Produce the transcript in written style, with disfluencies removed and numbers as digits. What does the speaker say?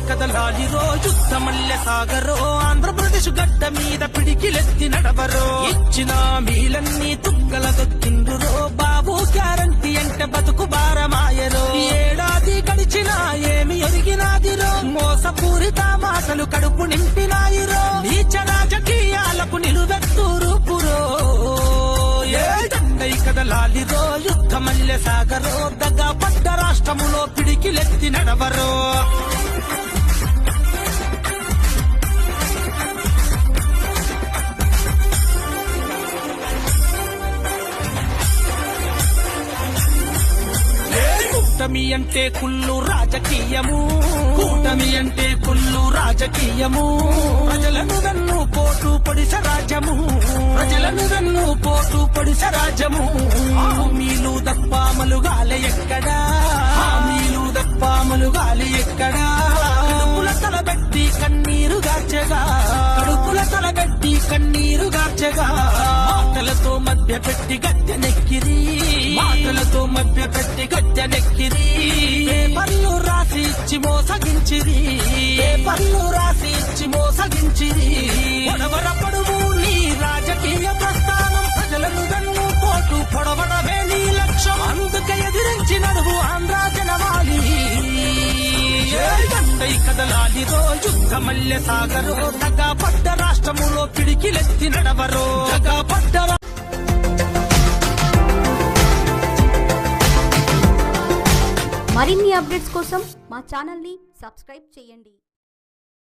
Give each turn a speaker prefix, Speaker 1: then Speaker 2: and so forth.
Speaker 1: కదలాలిరో యుద్ధమల్లె సాగరో ఆంధ్రప్రదేశ్ గడ్డ మీద పిడికిలెత్తి నడవరో ఇచ్చిన మీలన్నీ తుక్కల దొక్కిందురో బాబు గ్యారంటీ అంటే బతుకు భారమాయరో ఏడాది గడిచినా ఏమి ఎరిగినాదిరో మోసపూరిత మాటలు కడుపు నింపినాయిరో నీచ రాజకీయాలకు నిలువెత్తూరు పురో దండై కదలాలిరో యుద్ధమల్లె సాగరో దగా పడ్డ రాష్ట్రములో పిడికిలెత్తి నడవరో కూటమి అంటే కుళ్ళు రాజకీయము కూటమి అంటే కుళ్ళు రాజకీయము ప్రజలను వెన్ను పోటు పొడిస రాజ్యము ప్రజలను వెన్ను పోటు పొడిస రాజ్యము హామీలు దప్పామలు గాలి ఎక్కడా హామీలు దప్పామలు గాలి ఎక్కడా కడుపుల తలబెట్టి కన్నీరు గార్చగా కడుపుల తలబెట్టి కన్నీరు గార్చగా మాటలతో మధ్య పెట్టి గద్దెనెక్కిరి మాటలతో మధ్య పెట్టి గద్దెనెక్కిరి పేపర్లు రాసి ఇచ్చి మోసగించిరి పేపర్లు రాసి ఇచ్చి మోసగించిరి పొడవర పొడువు నీ రాజకీయ ప్రస్థానం ప్రజలను వెన్ను పోటు పొడవడమే నీ లక్ష్యం అందుకే ఎదిరించి నడువు ఆంధ్ర జనవాలి దండై కదలాలిరో యుద్ధమల్లె సాగరో దగా పడ్డ రాష్ట్రములో పిడికిలెత్తి నడవరో దగా పడ్డ
Speaker 2: మరిన్ని అప్డేట్స్ కోసం మా ఛానల్ని సబ్స్క్రైబ్ చేయండి.